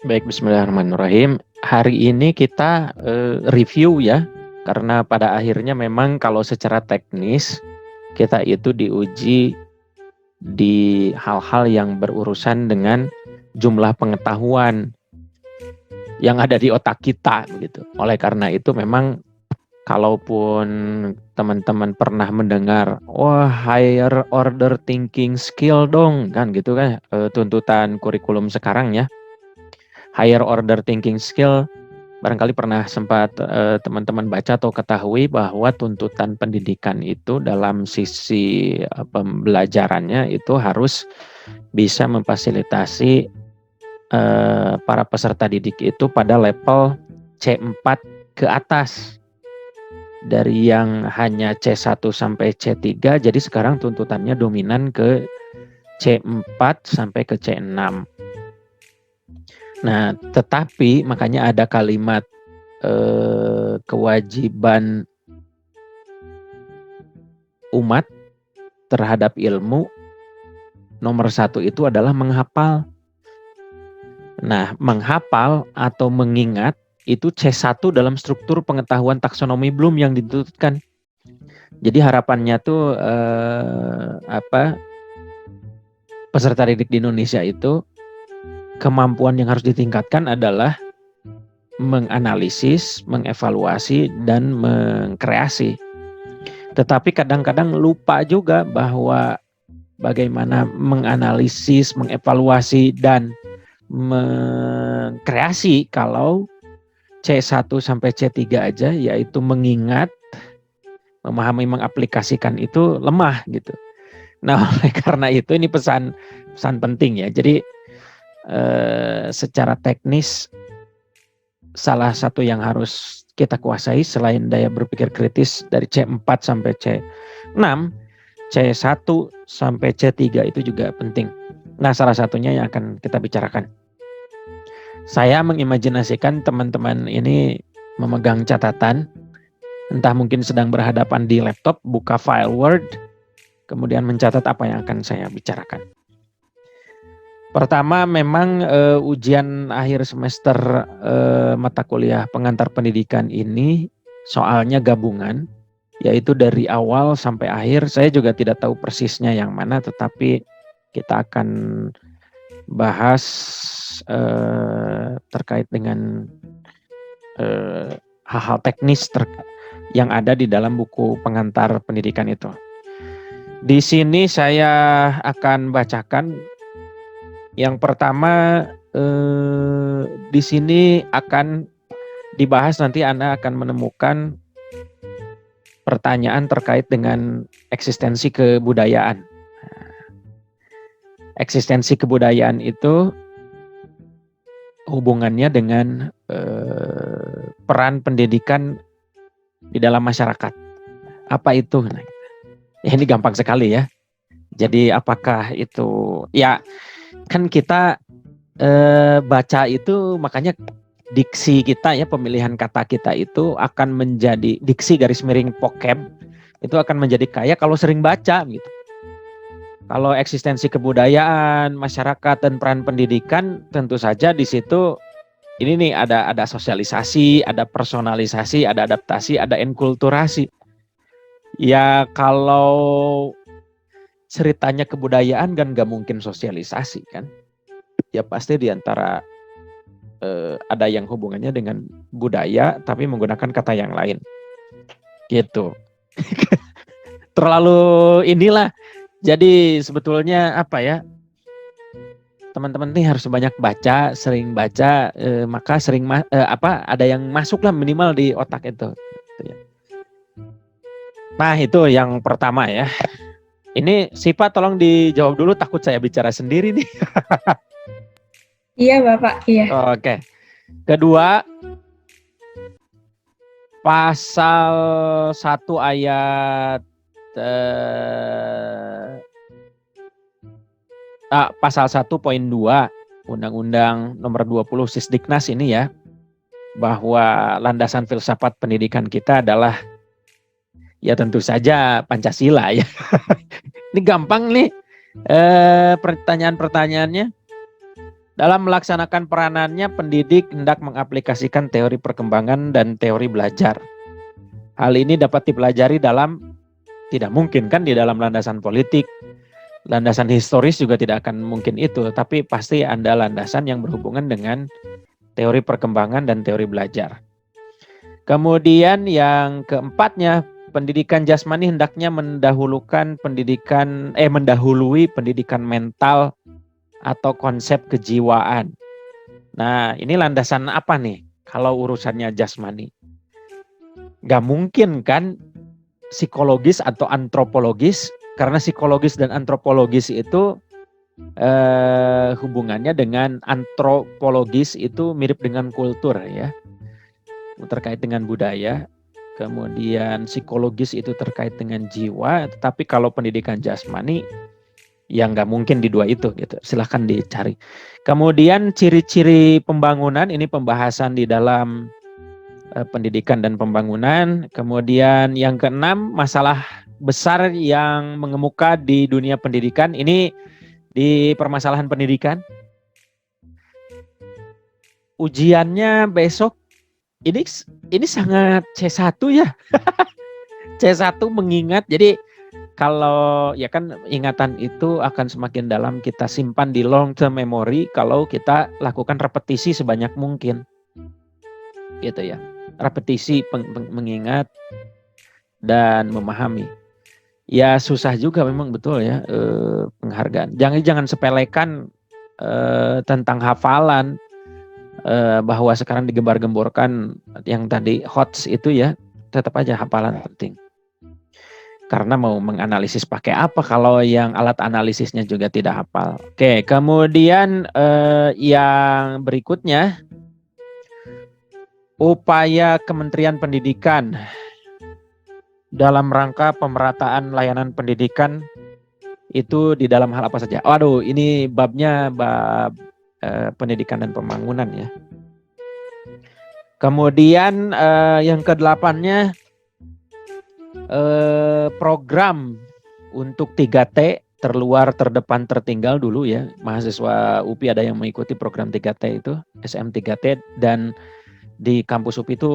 Baik, bismillahirrahmanirrahim. Hari ini kita review ya, karena pada akhirnya memang kalau secara teknis kita itu diuji di hal-hal yang berurusan dengan jumlah pengetahuan yang ada di otak kita begitu. Oleh karena itu memang kalaupun teman-teman pernah mendengar, wah higher order thinking skill dong, kan gitu kan tuntutan kurikulum sekarang ya. Higher order thinking skill, barangkali pernah sempat teman-teman baca atau ketahui bahwa tuntutan pendidikan itu dalam sisi pembelajarannya itu harus bisa memfasilitasi para peserta didik itu pada level C4 ke atas. Dari yang hanya C1 sampai C3, jadi sekarang tuntutannya dominan ke C4 sampai ke C6. Nah, tetapi makanya ada kalimat kewajiban umat terhadap ilmu nomor 1 itu adalah menghafal. Nah, menghafal atau mengingat itu C1 dalam struktur pengetahuan taksonomi Bloom yang dituntutkan. Jadi harapannya tuh peserta didik di Indonesia itu kemampuan yang harus ditingkatkan adalah menganalisis, mengevaluasi, dan mengkreasi. Tetapi kadang-kadang lupa juga bahwa bagaimana menganalisis, mengevaluasi, dan mengkreasi kalau C1 sampai C3 aja, yaitu mengingat, memahami, mengaplikasikan itu lemah gitu. Nah, oleh karena itu ini pesan penting ya. Jadi secara teknis salah satu yang harus kita kuasai selain daya berpikir kritis dari C4 sampai C6, C1 sampai C3 itu juga penting. Nah, salah satunya yang akan kita bicarakan. Saya mengimajinasikan teman-teman ini memegang catatan, entah mungkin sedang berhadapan di laptop, buka file Word, kemudian mencatat apa yang akan saya bicarakan. Pertama, memang ujian akhir semester mata kuliah pengantar pendidikan ini soalnya gabungan, yaitu dari awal sampai akhir. Saya juga tidak tahu persisnya yang mana, tetapi kita akan bahas terkait dengan hal-hal teknis yang ada di dalam buku pengantar pendidikan itu. Di sini saya akan bacakan. Yang pertama, di sini akan dibahas, nanti Anda akan menemukan pertanyaan terkait dengan eksistensi kebudayaan. Eksistensi kebudayaan itu hubungannya dengan peran pendidikan di dalam masyarakat. Apa itu? Nah, ini gampang sekali ya. Jadi apakah itu, ya kan kita baca itu, makanya diksi kita ya, pemilihan kata kita itu akan menjadi diksi garis miring vocab itu akan menjadi kaya kalau sering baca gitu. Kalau eksistensi kebudayaan, masyarakat, dan peran pendidikan, tentu saja di situ ini nih ada sosialisasi, ada personalisasi, ada adaptasi, ada enkulturasi. Ya kalau ceritanya kebudayaan kan gak mungkin sosialisasi kan. Ya pasti diantara ada yang hubungannya dengan budaya tapi menggunakan kata yang lain. Gitu. Terlalu inilah. Jadi sebetulnya apa ya? Teman-teman nih harus banyak baca, sering baca, maka sering ada yang masuk lah minimal di otak itu. Nah, itu yang pertama ya. Ini Sipa tolong dijawab dulu, takut saya bicara sendiri nih. Iya Bapak, iya. Oke. Kedua, pasal 1 ayat pasal 1.2 Undang-Undang Nomor 20 Sisdiknas ini ya, bahwa landasan filsafat pendidikan kita adalah ya tentu saja Pancasila ya. Ini gampang nih pertanyaan-pertanyaannya. Dalam melaksanakan peranannya, pendidik hendak mengaplikasikan teori perkembangan dan teori belajar. Hal ini dapat dipelajari tidak mungkin kan di dalam landasan politik, landasan historis juga tidak akan mungkin itu, tapi pasti ada landasan yang berhubungan dengan teori perkembangan dan teori belajar. Kemudian yang keempatnya, pendidikan jasmani hendaknya mendahului pendidikan mental atau konsep kejiwaan. Nah, ini landasan apa nih kalau urusannya jasmani? Gak mungkin kan psikologis atau antropologis, karena psikologis dan antropologis itu hubungannya dengan antropologis itu mirip dengan kultur ya, terkait dengan budaya. Kemudian psikologis itu terkait dengan jiwa, tetapi kalau pendidikan jasmani ya nggak mungkin di dua itu gitu. Silahkan dicari. Kemudian ciri-ciri pembangunan, ini pembahasan di dalam pendidikan dan pembangunan. Kemudian yang keenam, masalah besar yang mengemuka di dunia pendidikan. Ini di permasalahan pendidikan. Ujiannya besok ini sangat C1 ya. C1 mengingat, jadi kalau ya kan ingatan itu akan semakin dalam kita simpan di long term memory kalau kita lakukan repetisi sebanyak mungkin. Gitu ya. Repetisi mengingat dan memahami. Ya susah juga memang betul ya penghargaan. Jangan sepelekan tentang hafalan, bahwa sekarang digembar-gemborkan yang tadi HOTS itu ya, tetap aja hafalan penting. Karena mau menganalisis pakai apa kalau yang alat analisisnya juga tidak hafal. Oke, kemudian yang berikutnya, upaya Kementerian Pendidikan dalam rangka pemerataan layanan pendidikan itu di dalam hal apa saja? Waduh, ini babnya bab pendidikan dan pembangunan ya. Kemudian yang ke-8-nya program untuk 3T, terluar, terdepan, tertinggal dulu ya. Mahasiswa UPI ada yang mengikuti program 3T itu, SM3T, dan di kampus UPI itu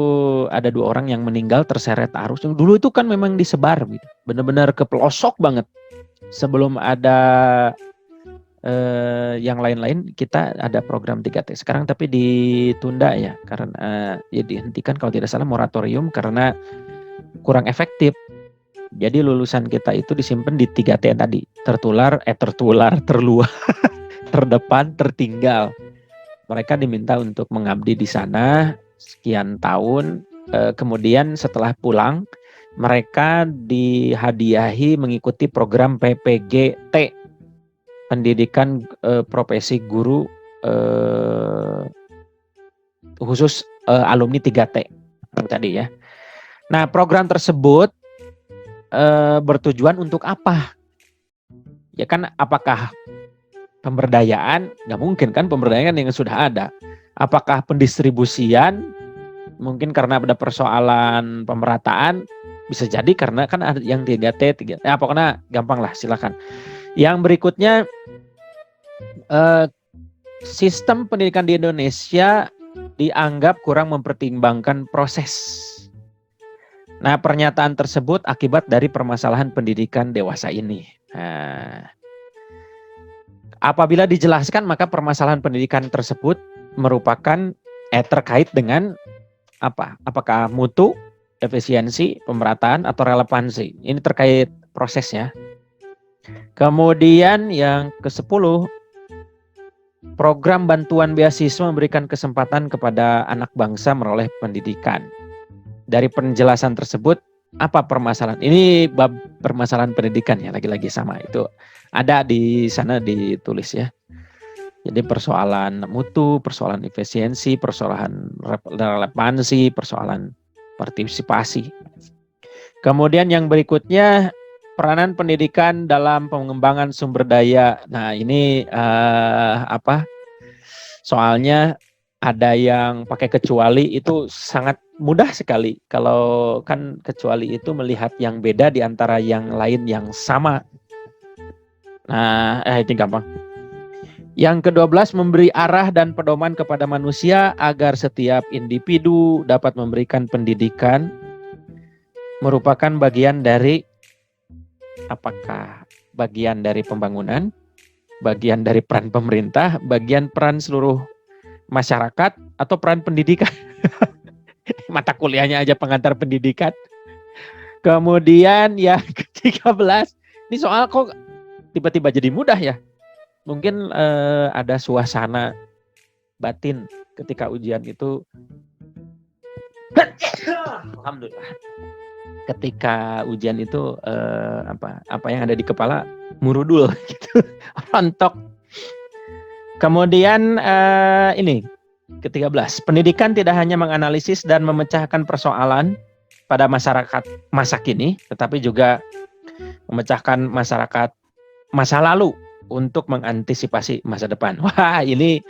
ada 2 orang yang meninggal terseret arus. Dulu itu kan memang disebar gitu. Benar-benar ke pelosok banget. Sebelum ada yang lain-lain, kita ada program 3T. Sekarang tapi ditunda ya, karena ya dihentikan kalau tidak salah, moratorium karena kurang efektif. Jadi lulusan kita itu disimpan di 3T tadi, terluar, terdepan, tertinggal. Mereka diminta untuk mengabdi di sana sekian tahun, kemudian setelah pulang mereka dihadiahi mengikuti program PPGT, pendidikan profesi guru khusus alumni 3T tadi ya. Nah, program tersebut bertujuan untuk apa? Ya kan, apakah pemberdayaan? Nggak mungkin kan, pemberdayaan yang sudah ada. Apakah pendistribusian? Mungkin karena ada persoalan pemerataan, bisa jadi karena kan ada yang 3T, ya pokoknya gampang lah, silakan. Yang berikutnya, sistem pendidikan di Indonesia dianggap kurang mempertimbangkan proses. Nah, pernyataan tersebut akibat dari permasalahan pendidikan dewasa ini. Nah, apabila dijelaskan, maka permasalahan pendidikan tersebut merupakan terkait dengan apa? Apakah mutu, efisiensi, pemerataan, atau relevansi? Ini terkait prosesnya. Kemudian yang ke-10, program bantuan beasiswa memberikan kesempatan kepada anak bangsa meroleh pendidikan. Dari penjelasan tersebut, apa permasalahan? Ini bab permasalahan pendidikan ya, lagi-lagi sama itu. Ada di sana ditulis ya. Jadi persoalan mutu, persoalan efisiensi, persoalan relevansi, persoalan partisipasi. Kemudian yang berikutnya, peranan pendidikan dalam pengembangan sumber daya. Nah, ini soalnya ada yang pakai kecuali, itu sangat mudah sekali. Kalau kan kecuali itu melihat yang beda di antara yang lain yang sama. Nah, ini gampang. Yang ke-12, memberi arah dan pedoman kepada manusia agar setiap individu dapat memberikan pendidikan, merupakan bagian dari, apakah bagian dari pembangunan, bagian dari peran pemerintah, bagian peran seluruh masyarakat, atau peran pendidikan. Mata kuliahnya aja pengantar pendidikan. Kemudian yang ke-13, ini soal kok tiba-tiba jadi mudah ya. Mungkin ada suasana batin ketika ujian itu. Alhamdulillah. Ketika ujian itu apa yang ada di kepala murudul gitu, rontok. Kemudian ini ke-13, pendidikan tidak hanya menganalisis dan memecahkan persoalan pada masyarakat masa kini, tetapi juga memecahkan masyarakat masa lalu untuk mengantisipasi masa depan. Wah, ini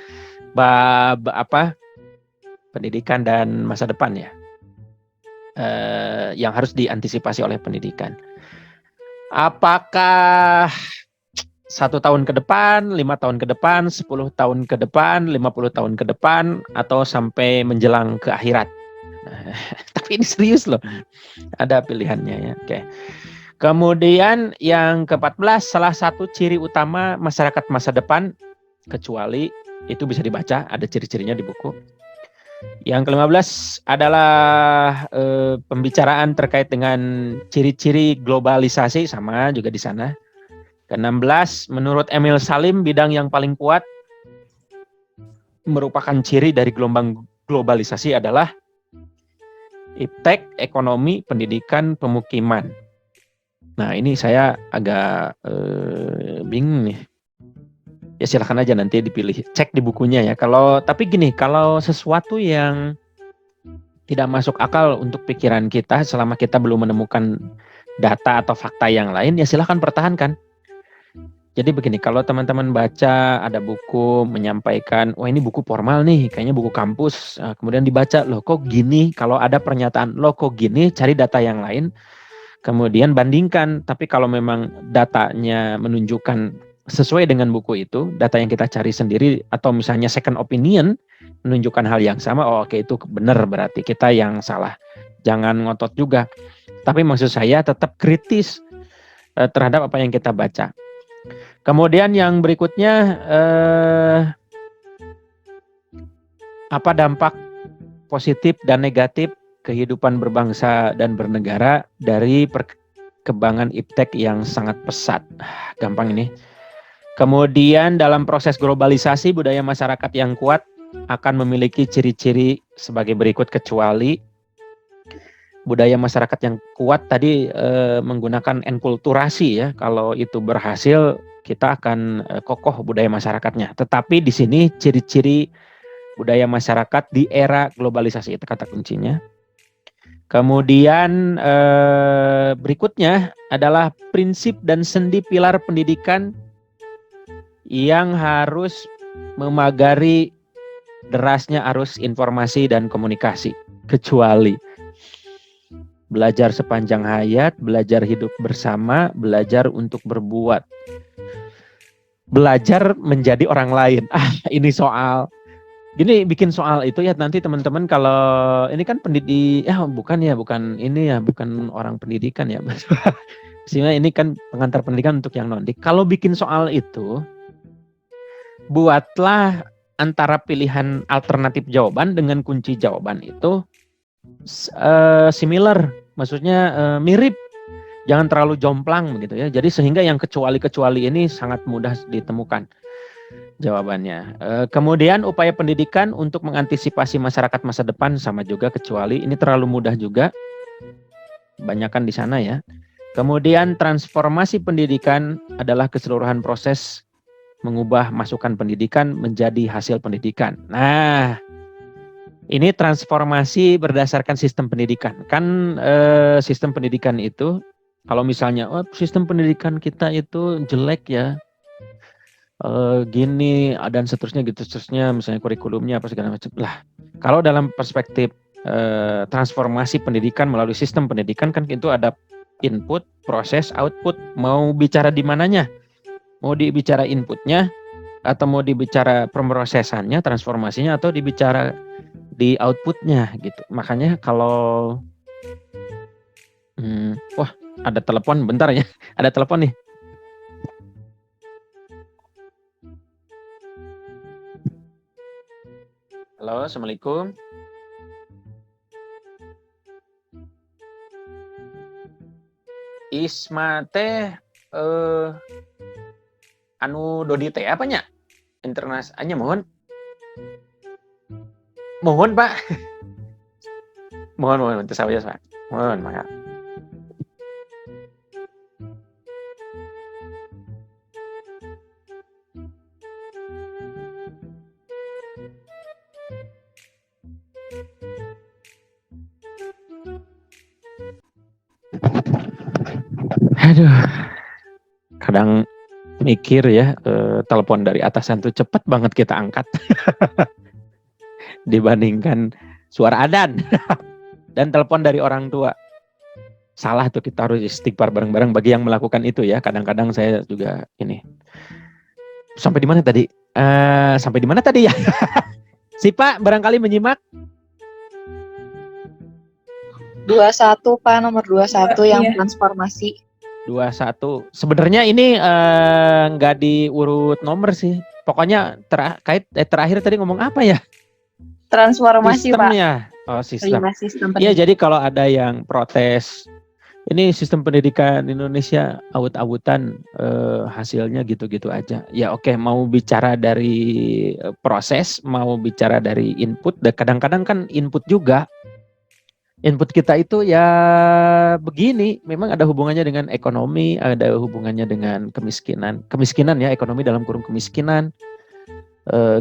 bab apa? Pendidikan dan masa depan ya. Yang harus diantisipasi oleh pendidikan. Apakah 1 tahun ke depan, 5 tahun ke depan, 10 tahun ke depan, 50 tahun ke depan, atau sampai menjelang ke akhirat? Nah, tapi ini serius loh. Ada pilihannya ya. Oke. Kemudian yang ke-14, salah satu ciri utama masyarakat masa depan, kecuali itu bisa dibaca, ada ciri-cirinya di buku. Yang ke-15 adalah pembicaraan terkait dengan ciri-ciri globalisasi, sama juga di sana. Ke-16, menurut Emil Salim, bidang yang paling kuat merupakan ciri dari gelombang globalisasi adalah iptek, ekonomi, pendidikan, pemukiman. Nah, ini saya agak bingung nih. Ya silahkan aja nanti dipilih, cek di bukunya ya. Tapi gini, kalau sesuatu yang tidak masuk akal untuk pikiran kita selama kita belum menemukan data atau fakta yang lain, ya silahkan pertahankan. Jadi begini, kalau teman-teman baca ada buku menyampaikan, wah ini buku formal nih, kayaknya buku kampus, kemudian dibaca, loh kok gini, kalau ada pernyataan, loh kok gini, cari data yang lain, kemudian bandingkan. Tapi kalau memang datanya menunjukkan sesuai dengan buku itu, data yang kita cari sendiri, atau misalnya second opinion menunjukkan hal yang sama, oh oke, itu benar, berarti kita yang salah. Jangan ngotot juga. Tapi maksud saya tetap kritis terhadap apa yang kita baca. Kemudian yang berikutnya, apa dampak positif dan negatif kehidupan berbangsa dan bernegara dari perkembangan iptek yang sangat pesat. Gampang ini. Kemudian dalam proses globalisasi, budaya masyarakat yang kuat akan memiliki ciri-ciri sebagai berikut, kecuali budaya masyarakat yang kuat tadi menggunakan enkulturasi ya. Kalau itu berhasil, kita akan kokoh budaya masyarakatnya. Tetapi di sini ciri-ciri budaya masyarakat di era globalisasi, itu kata kuncinya. Kemudian berikutnya adalah prinsip dan sendi pilar pendidikan yang harus memagari derasnya arus informasi dan komunikasi, kecuali belajar sepanjang hayat, belajar hidup bersama, belajar untuk berbuat, belajar menjadi orang lain. Ini soal gini, bikin soal itu ya nanti teman-teman, kalau ini kan bukan orang pendidikan ya. Sebenarnya ini kan pengantar pendidikan untuk yang non-dik. Kalau bikin soal itu, buatlah antara pilihan alternatif jawaban dengan kunci jawaban itu similar, maksudnya mirip, jangan terlalu jomplang begitu ya. Jadi sehingga yang kecuali-kecuali ini sangat mudah ditemukan jawabannya. Kemudian upaya pendidikan untuk mengantisipasi masyarakat masa depan, sama juga kecuali, ini terlalu mudah juga, banyakan di sana ya. Kemudian transformasi pendidikan adalah keseluruhan proses mengubah masukan pendidikan menjadi hasil pendidikan. Nah, ini transformasi berdasarkan sistem pendidikan. Kan sistem pendidikan itu, kalau misalnya sistem pendidikan kita itu jelek ya, gini dan seterusnya gitu, seterusnya, misalnya kurikulumnya apa segala macam lah. Kalau dalam perspektif transformasi pendidikan melalui sistem pendidikan, kan itu ada input, proses, output. Mau bicara di mananya? Mau dibicara inputnya Atau mau dibicara pemrosesannya, transformasinya, atau dibicara di outputnya gitu. Makanya kalau wah, ada telepon bentar ya. Ada telepon nih. Halo, Assalamualaikum. Isma teh anu Dodi teh apanya? Internasanya mohon. Mohon, Pak. Mohon itu saya, Pak. Mohon, Pak. Aduh, kadang mikir ya, telepon dari atasan tuh cepet banget kita angkat dibandingkan suara adan dan telepon dari orang tua. Salah tuh, kita harus istighfar bareng-bareng bagi yang melakukan itu ya. Kadang-kadang saya juga ini. Sampai di mana tadi? Sampai di mana tadi ya? Si Pak barangkali menyimak. 21 Pak, nomor 21 yang transformasi. 21. Sebenarnya ini nggak diurut nomor sih. Pokoknya terakhir tadi ngomong apa ya? Transformasi, Sistemnya. Pak. Oh, sistem. Sistem Iya, jadi kalau ada yang protes, ini sistem pendidikan Indonesia awut-awutan, hasilnya gitu-gitu aja. Ya oke, mau bicara dari proses, mau bicara dari input, dan kadang-kadang kan input juga. Input kita itu ya begini, memang ada hubungannya dengan ekonomi, ada hubungannya dengan kemiskinan. Kemiskinan ya, ekonomi dalam kurung kemiskinan.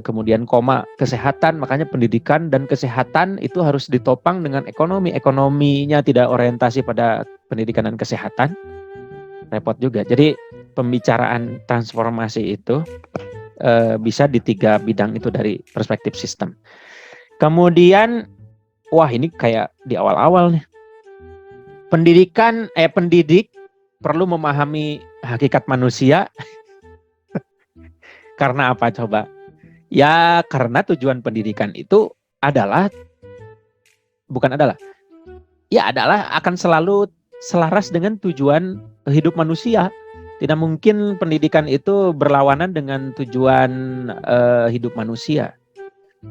Kemudian koma kesehatan, makanya pendidikan dan kesehatan itu harus ditopang dengan ekonomi. Ekonominya tidak orientasi pada pendidikan dan kesehatan, repot juga. Jadi pembicaraan transformasi itu bisa di 3 bidang itu dari perspektif sistem. Kemudian, wah ini kayak di awal-awal nih. Pendidik perlu memahami hakikat manusia. Karena apa coba? Ya karena tujuan pendidikan itu adalah akan selalu selaras dengan tujuan hidup manusia. Tidak mungkin pendidikan itu berlawanan dengan tujuan hidup manusia.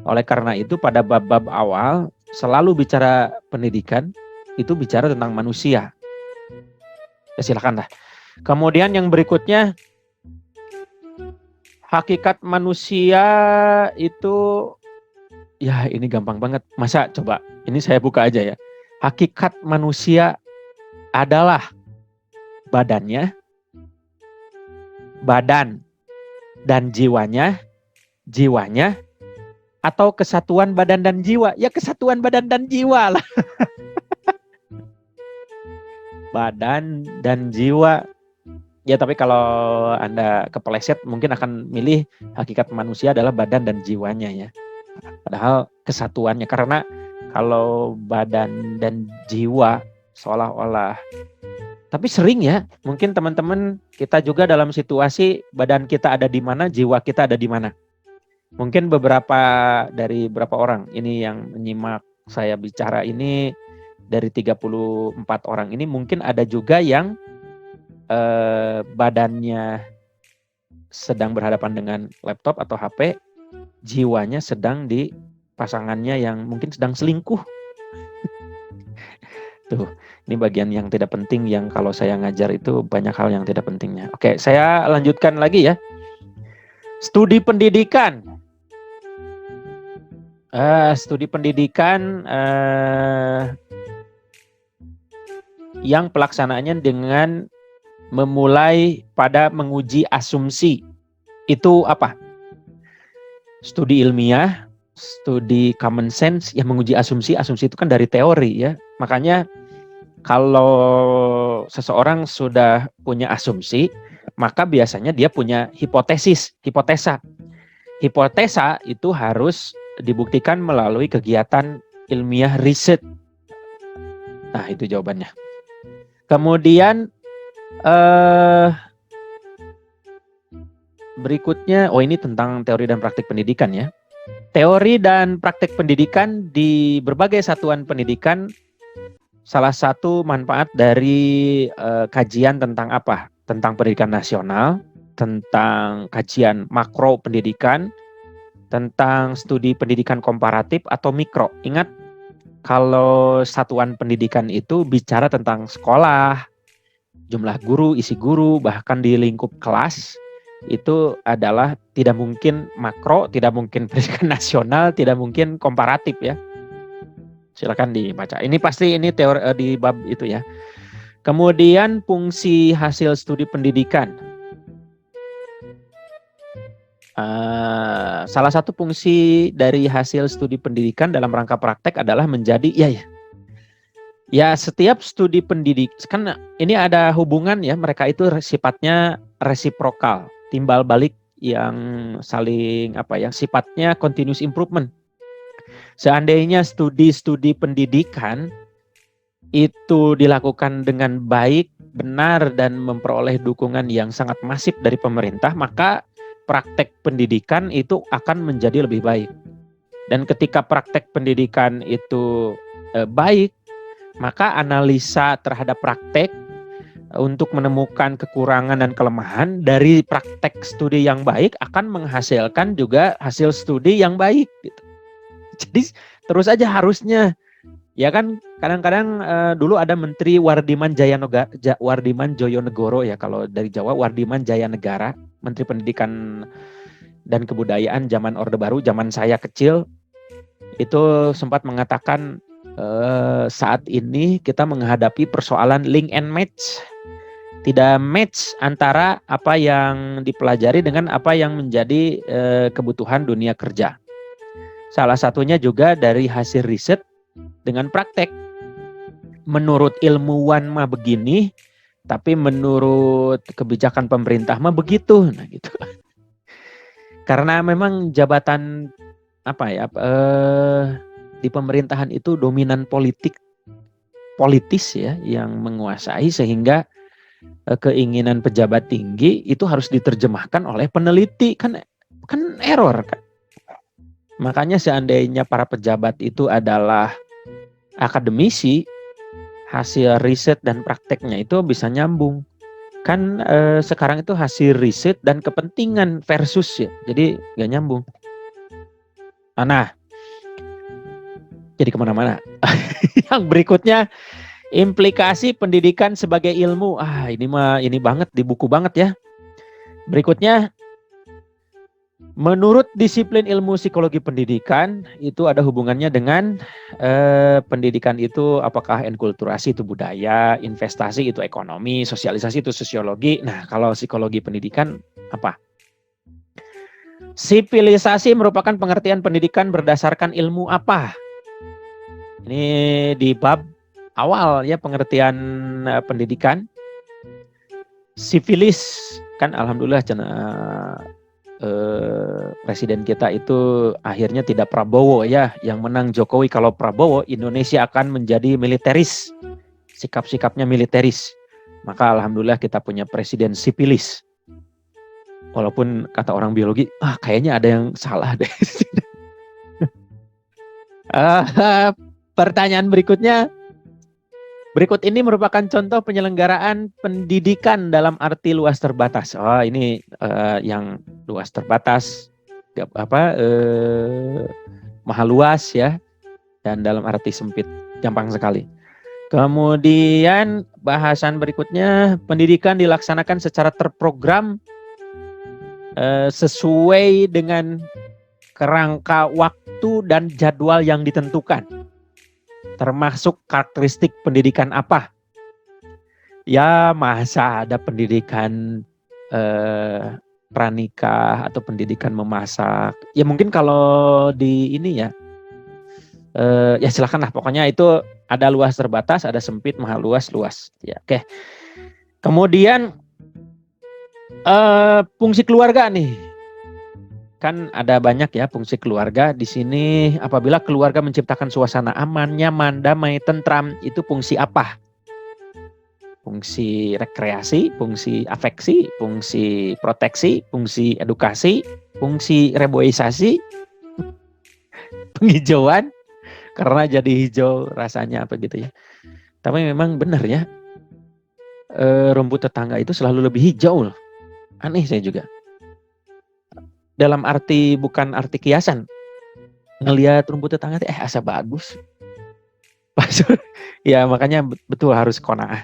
Oleh karena itu pada bab-bab awal selalu bicara pendidikan itu bicara tentang manusia. Ya silakanlah. Kemudian yang berikutnya, hakikat manusia itu, ya ini gampang banget. Masa coba, ini saya buka aja ya. Hakikat manusia adalah badannya, badan dan jiwanya, atau kesatuan badan dan jiwa. Ya kesatuan badan dan jiwa lah. Badan dan jiwa. Ya tapi kalau Anda kepeleset mungkin akan milih hakikat manusia adalah badan dan jiwanya ya. Padahal kesatuannya, karena kalau badan dan jiwa seolah-olah, tapi sering ya, mungkin teman-teman kita juga dalam situasi badan kita ada di mana, jiwa kita ada di mana. Mungkin dari beberapa orang ini yang menyimak saya bicara ini, dari 34 orang ini mungkin ada juga yang badannya sedang berhadapan dengan laptop atau HP, jiwanya sedang di pasangannya yang mungkin sedang selingkuh. Tuh, ini bagian yang tidak penting yang kalau saya ngajar itu banyak hal yang tidak pentingnya. Oke, saya lanjutkan lagi ya. Studi pendidikan. Yang pelaksanaannya dengan memulai pada menguji asumsi. Itu apa? Studi ilmiah, studi common sense, yang menguji asumsi itu kan dari teori ya. Makanya kalau seseorang sudah punya asumsi, maka biasanya dia punya hipotesa. Hipotesa itu harus dibuktikan melalui kegiatan ilmiah riset. Nah, itu jawabannya. Kemudian berikutnya, ini tentang teori dan praktik pendidikan ya. Teori dan praktik pendidikan di berbagai satuan pendidikan, salah satu manfaat dari kajian tentang apa? Tentang pendidikan nasional, tentang kajian makro pendidikan, tentang studi pendidikan komparatif atau mikro. Ingat, kalau satuan pendidikan itu bicara tentang sekolah, jumlah guru, isi guru, bahkan di lingkup kelas, itu adalah tidak mungkin makro, tidak mungkin pendidikan nasional, tidak mungkin komparatif ya. Silakan dibaca. Ini pasti ini teori di bab itu ya. Kemudian fungsi hasil studi pendidikan. Salah satu fungsi dari hasil studi pendidikan dalam rangka praktek adalah menjadi ya setiap studi pendidik kan ini ada hubungan ya, mereka itu sifatnya resiprokal, timbal balik yang saling sifatnya continuous improvement. Seandainya studi pendidikan itu dilakukan dengan baik, benar dan memperoleh dukungan yang sangat masif dari pemerintah, maka praktek pendidikan itu akan menjadi lebih baik. Dan ketika praktek pendidikan itu baik, maka analisa terhadap praktek untuk menemukan kekurangan dan kelemahan dari praktek studi yang baik akan menghasilkan juga hasil studi yang baik. Gitu. Jadi terus aja harusnya, ya kan kadang-kadang dulu ada Menteri Wardiman Joyonegoro ya, kalau dari Jawa Wardiman Jayanegara, Menteri Pendidikan dan Kebudayaan zaman Orde Baru, zaman saya kecil, itu sempat mengatakan saat ini kita menghadapi persoalan link and match. Tidak match antara apa yang dipelajari dengan apa yang menjadi kebutuhan dunia kerja. Salah satunya juga dari hasil riset dengan praktek. Menurut ilmuwan mah begini, tapi menurut kebijakan pemerintah mah begitu. Nah gitu. Karena memang jabatan di pemerintahan itu dominan politis ya yang menguasai, sehingga keinginan pejabat tinggi itu harus diterjemahkan oleh peneliti, kan error kan. Makanya seandainya para pejabat itu adalah akademisi, hasil riset dan prakteknya itu bisa nyambung. Kan sekarang itu hasil riset dan kepentingan versus ya, jadi gak nyambung. Nah, jadi kemana-mana. Yang berikutnya, implikasi pendidikan sebagai ilmu. Ini banget, di buku banget ya. Berikutnya, menurut disiplin ilmu psikologi pendidikan, itu ada hubungannya dengan pendidikan itu apakah enkulturasi itu budaya, investasi itu ekonomi, sosialisasi itu sosiologi. Nah, kalau psikologi pendidikan apa? Sivilisasi merupakan pengertian pendidikan berdasarkan ilmu apa? Ini di bab awal ya, pengertian pendidikan. Sivilis kan alhamdulillah presiden kita itu akhirnya tidak Prabowo ya, yang menang Jokowi. Kalau Prabowo, Indonesia akan menjadi militeris, sikap-sikapnya militeris. Maka alhamdulillah kita punya presiden sivilis. Walaupun kata orang biologi, kayaknya ada yang salah deh. Pertanyaan berikutnya, berikut ini merupakan contoh penyelenggaraan pendidikan dalam arti luas terbatas. Ini yang luas terbatas, maha luas ya, dan dalam arti sempit, gampang sekali. Kemudian bahasan berikutnya, pendidikan dilaksanakan secara terprogram sesuai dengan kerangka waktu dan jadwal yang ditentukan. Termasuk karakteristik pendidikan apa? Ya masa ada pendidikan pranikah atau pendidikan memasak. Ya mungkin kalau di ini ya, ya silakan lah. Pokoknya itu ada luas terbatas, ada sempit, maha luas, luas. Ya, oke. Kemudian fungsi keluarga nih. Kan ada banyak ya fungsi keluarga di sini. Apabila keluarga menciptakan suasana aman, nyaman, damai, tentram, itu fungsi apa? fungsi rekreasi, fungsi afeksi, fungsi proteksi, fungsi edukasi, fungsi reboisasi, penghijauan, karena jadi hijau rasanya apa gitu ya. Tapi memang benar ya, rumput tetangga itu selalu lebih hijau loh. Aneh saya juga. Dalam arti bukan arti kiasan. Ngelihat rumput tetangga asa bagus. Ya makanya betul harus qanaah.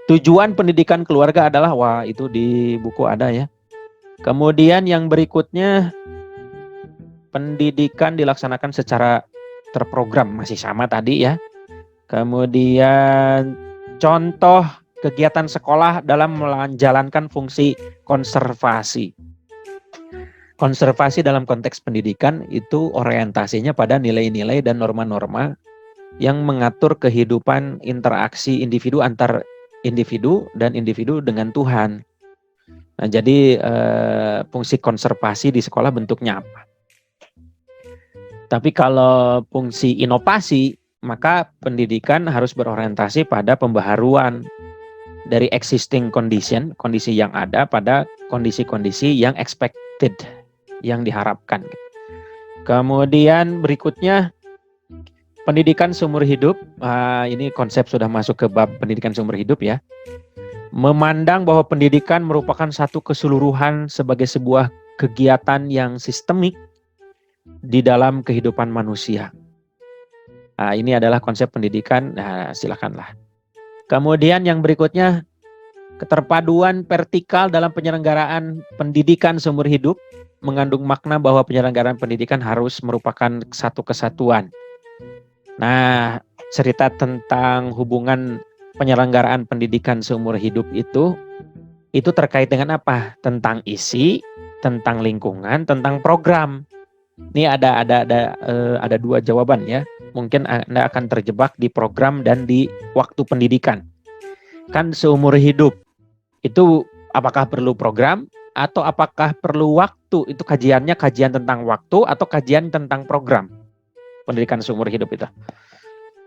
Tujuan pendidikan keluarga adalah, wah itu di buku ada ya. Kemudian yang berikutnya, pendidikan dilaksanakan secara terprogram, masih sama tadi ya. Kemudian contoh kegiatan sekolah dalam menjalankan fungsi konservasi. Konservasi dalam konteks pendidikan itu orientasinya pada nilai-nilai dan norma-norma yang mengatur kehidupan interaksi individu antar individu dan individu dengan Tuhan. Nah, jadi fungsi konservasi di sekolah bentuknya apa? Tapi kalau fungsi inovasi, maka pendidikan harus berorientasi pada pembaharuan dari existing condition, kondisi yang ada pada kondisi-kondisi yang expected, yang diharapkan. Kemudian berikutnya, pendidikan seumur hidup. Ini konsep sudah masuk ke bab pendidikan seumur hidup ya. Memandang bahwa pendidikan merupakan satu keseluruhan sebagai sebuah kegiatan yang sistemik di dalam kehidupan manusia. Ini adalah konsep pendidikan, silakanlah. Kemudian yang berikutnya, keterpaduan vertikal dalam penyelenggaraan pendidikan seumur hidup mengandung makna bahwa penyelenggaraan pendidikan harus merupakan satu kesatuan. Nah, cerita tentang hubungan penyelenggaraan pendidikan seumur hidup itu terkait dengan apa? Tentang isi, tentang lingkungan, tentang program. Ini ada dua jawaban ya. Mungkin Anda akan terjebak di program dan di waktu pendidikan. Kan seumur hidup itu apakah perlu program atau apakah perlu waktu? Itu kajiannya kajian tentang waktu atau kajian tentang program pendidikan seumur hidup itu.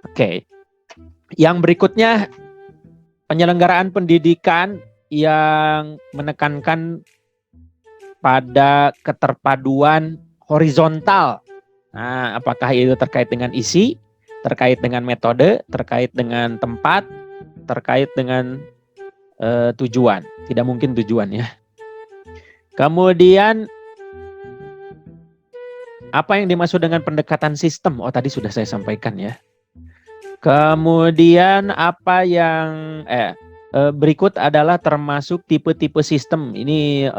Oke. Yang berikutnya, penyelenggaraan pendidikan yang menekankan pada keterpaduan horizontal. Nah, apakah itu terkait dengan isi, terkait dengan metode, terkait dengan tempat, terkait dengan tujuan. Tidak mungkin tujuan ya. Kemudian, apa yang dimaksud dengan pendekatan sistem? Oh, tadi sudah saya sampaikan ya. Kemudian apa yang berikut adalah termasuk tipe-tipe sistem. Ini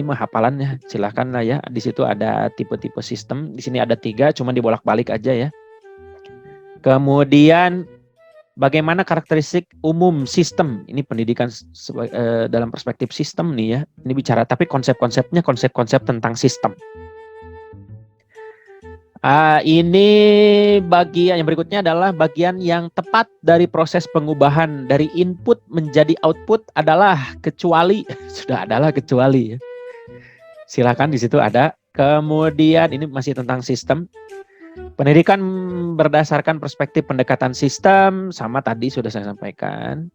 mah hafalannya, silahkan lah ya. Di situ ada tipe-tipe sistem. Di sini ada 3, cuma dibolak-balik aja ya. Kemudian bagaimana karakteristik umum sistem? Ini pendidikan dalam perspektif sistem nih ya. Ini bicara, tapi konsep-konsepnya konsep-konsep tentang sistem. Ini bagian yang berikutnya adalah bagian yang tepat dari proses pengubahan dari input menjadi output adalah kecuali. Sudah adalah kecuali ya. Silakan di situ ada. Kemudian ini masih tentang sistem. Pendidikan berdasarkan perspektif pendekatan sistem, sama tadi sudah saya sampaikan.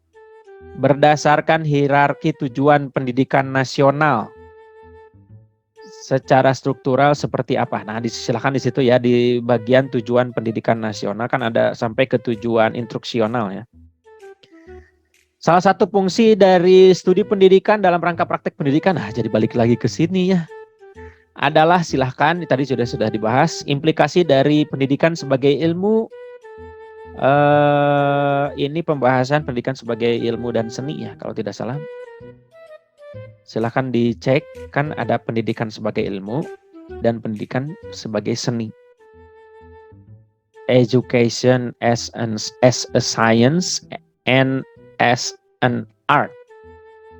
Berdasarkan hierarki tujuan pendidikan nasional. Secara struktural seperti apa? Nah, silakan di situ ya, di bagian tujuan pendidikan nasional kan ada sampai ke tujuan instruksional ya. Salah satu fungsi dari studi pendidikan dalam rangka praktek pendidikan, jadi balik lagi ke sini ya, adalah silahkan tadi sudah dibahas implikasi dari pendidikan sebagai ilmu. Ini pembahasan pendidikan sebagai ilmu dan seni ya, kalau tidak salah. Silahkan dicek, kan ada pendidikan sebagai ilmu dan pendidikan sebagai seni. Education as a science and as an art.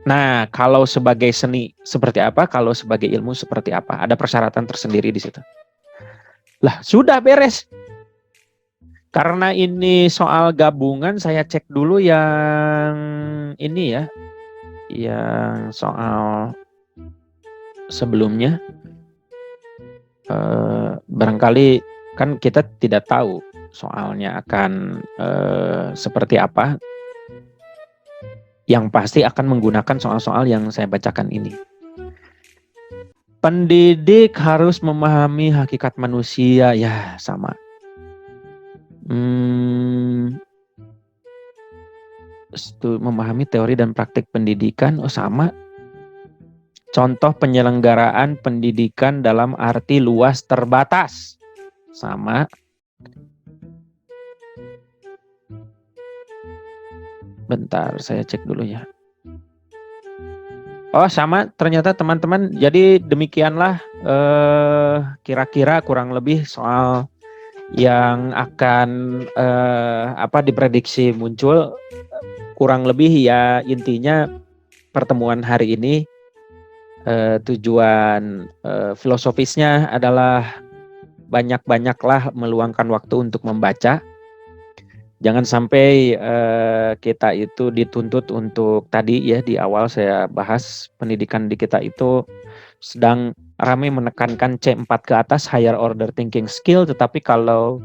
Nah, kalau sebagai seni seperti apa? Kalau sebagai ilmu seperti apa? Ada persyaratan tersendiri di situ. Lah, sudah beres. Karena ini soal gabungan, saya cek dulu yang ini ya. Yang soal sebelumnya, barangkali kan kita tidak tahu soalnya akan seperti apa. yang pasti akan menggunakan soal-soal yang saya bacakan ini. Pendidik harus memahami hakikat manusia, ya sama. Memahami teori dan praktik pendidikan, sama. Contoh penyelenggaraan pendidikan dalam arti luas terbatas, sama. Bentar, saya cek dulu ya. Oh sama, ternyata teman-teman. Jadi demikianlah kira-kira kurang lebih soal yang akan diprediksi muncul. Kurang lebih ya intinya pertemuan hari ini tujuan filosofisnya adalah banyak-banyaklah meluangkan waktu untuk membaca. Jangan sampai kita itu dituntut untuk tadi ya di awal saya bahas pendidikan di kita itu sedang ramai menekankan C4 ke atas, higher order thinking skill, tetapi kalau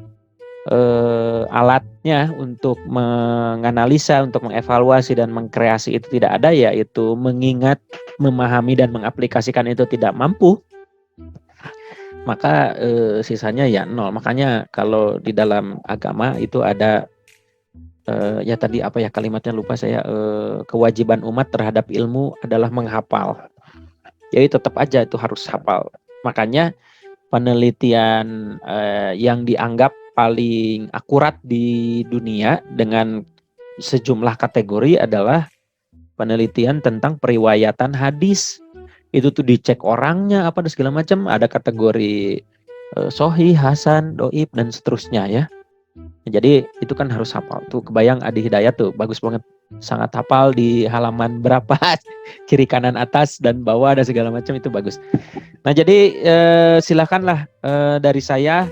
alatnya untuk menganalisa, untuk mengevaluasi dan mengkreasi itu tidak ada, yaitu mengingat, memahami dan mengaplikasikan itu tidak mampu, maka sisanya ya nol. Makanya kalau di dalam agama itu ada ya tadi apa ya kalimatnya lupa saya, kewajiban umat terhadap ilmu adalah menghafal. Jadi tetap aja itu harus hafal. Makanya penelitian yang dianggap paling akurat di dunia dengan sejumlah kategori adalah penelitian tentang periwayatan hadis. Itu tuh dicek orangnya apa dan segala macam, ada kategori sahih, hasan, doib dan seterusnya ya. Jadi itu kan harus hafal. Tuh kebayang Adi Hidayat tuh bagus banget, sangat hafal di halaman berapa kiri kanan atas dan bawah dan segala macam, itu bagus. Nah jadi silakanlah dari saya,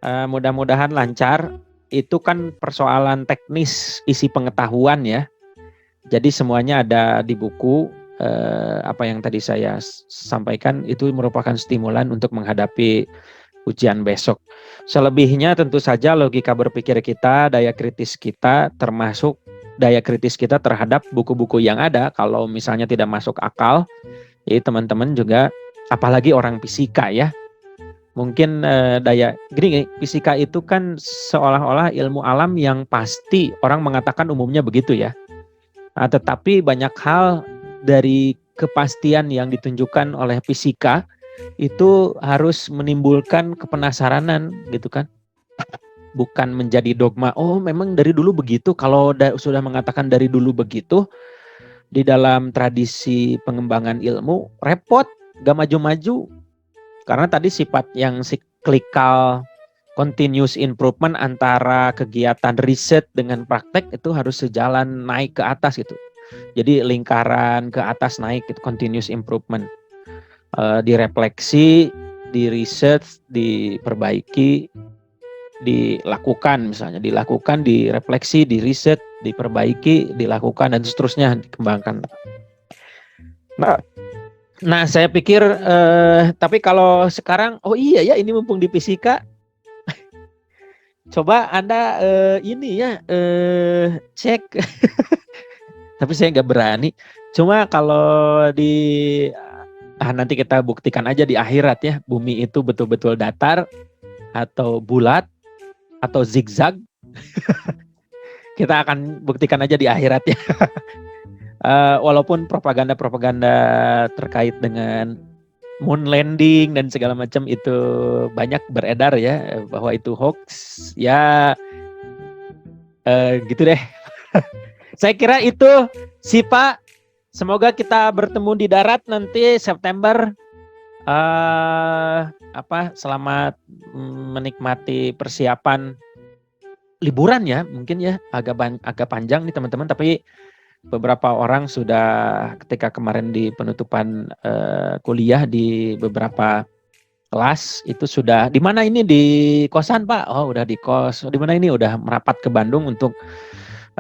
mudah-mudahan lancar. Itu kan persoalan teknis isi pengetahuan ya. Jadi semuanya ada di buku. Apa yang tadi saya sampaikan itu merupakan stimulan untuk menghadapi ujian besok. Selebihnya tentu saja logika berpikir kita, daya kritis kita, termasuk daya kritis kita terhadap buku-buku yang ada. Kalau misalnya tidak masuk akal, jadi teman-teman juga, apalagi orang fisika ya, mungkin gini, fisika itu kan seolah-olah ilmu alam yang pasti, orang mengatakan umumnya begitu ya. Nah, tetapi banyak hal dari kepastian yang ditunjukkan oleh fisika itu harus menimbulkan kepenasaranan gitu kan. Bukan menjadi dogma, oh memang dari dulu begitu. Kalau sudah mengatakan dari dulu begitu, di dalam tradisi pengembangan ilmu repot, gak maju-maju. Karena tadi sifat yang cyclical continuous improvement antara kegiatan riset dengan praktek itu harus sejalan, naik ke atas gitu. Jadi lingkaran ke atas naik itu continuous improvement. Direfleksi, di research, diperbaiki, dilakukan misalnya, dilakukan, direfleksi, di riset, diperbaiki, dilakukan dan seterusnya dikembangkan. Nah saya pikir tapi kalau sekarang, oh iya ya ini mumpung di fisika, coba Anda ini ya cek, tapi saya nggak berani. Cuma kalau nanti kita buktikan aja di akhirat ya, bumi itu betul-betul datar atau bulat atau zigzag. Kita akan buktikan aja di akhirat ya. Walaupun propaganda-propaganda terkait dengan moon landing dan segala macam itu banyak beredar ya, bahwa itu hoax ya, gitu deh. Saya kira itu sih Pak. Semoga kita bertemu di darat nanti September. Selamat menikmati persiapan liburan ya, mungkin ya agak panjang nih teman-teman, tapi beberapa orang sudah ketika kemarin di penutupan kuliah di beberapa kelas itu sudah di mana ini, di kosan Pak. Oh udah di kos. Di mana ini, udah merapat ke Bandung untuk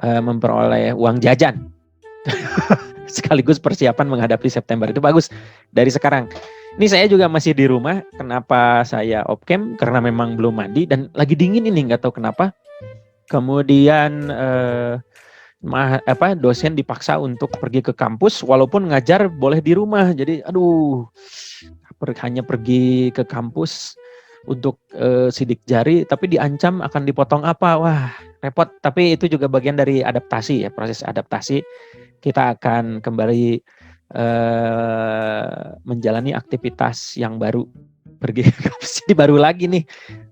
memperoleh uang jajan. Sekaligus persiapan menghadapi September. Itu bagus dari sekarang. Ini saya juga masih di rumah. Kenapa saya off cam? Karena memang belum mandi dan lagi dingin ini, nggak tahu kenapa. Kemudian dosen dipaksa untuk pergi ke kampus walaupun ngajar boleh di rumah. Jadi aduh, hanya pergi ke kampus untuk sidik jari tapi diancam akan dipotong apa. Wah, repot. Tapi itu juga bagian dari adaptasi ya, proses adaptasi. Kita akan kembali menjalani aktivitas yang baru, pergi ke kampus jadi baru lagi nih.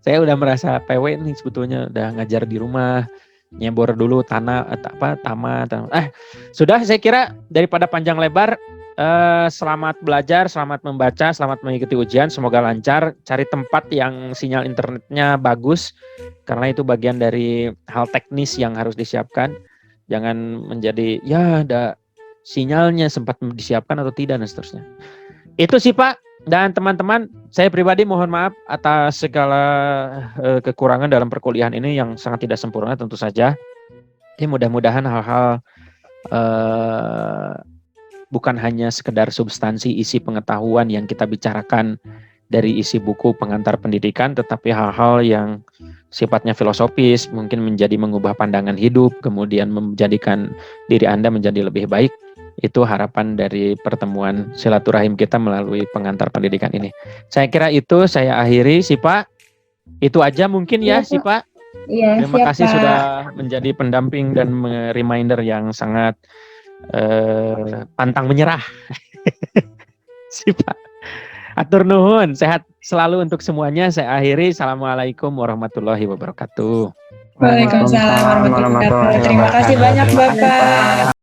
Saya udah merasa PW nih sebetulnya, udah ngajar di rumah, nyebor dulu tamat. Sudah, saya kira daripada panjang lebar, selamat belajar, selamat membaca, selamat mengikuti ujian, semoga lancar. Cari tempat yang sinyal internetnya bagus, karena itu bagian dari hal teknis yang harus disiapkan. Jangan menjadi ada sinyalnya sempat disiapkan atau tidak dan seterusnya. Itu sih Pak. Dan teman-teman, saya pribadi mohon maaf atas segala kekurangan dalam perkuliahan ini yang sangat tidak sempurna tentu saja. Jadi mudah-mudahan hal-hal bukan hanya sekedar substansi isi pengetahuan yang kita bicarakan dari isi buku pengantar pendidikan, tetapi hal-hal yang sifatnya filosofis, mungkin menjadi mengubah pandangan hidup, kemudian menjadikan diri Anda menjadi lebih baik. Itu harapan dari pertemuan silaturahim kita melalui pengantar pendidikan ini. Saya kira itu saya akhiri sih Pak. Itu aja mungkin ya sih Pak. Iya, terima kasih Pak. Sudah menjadi pendamping dan reminder yang sangat pantang menyerah. Si Pak. Atur nuhun, sehat selalu untuk semuanya. Saya akhiri. Assalamualaikum warahmatullahi wabarakatuh. Waalaikumsalam warahmatullahi wabarakatuh. Terima kasih banyak Bapak.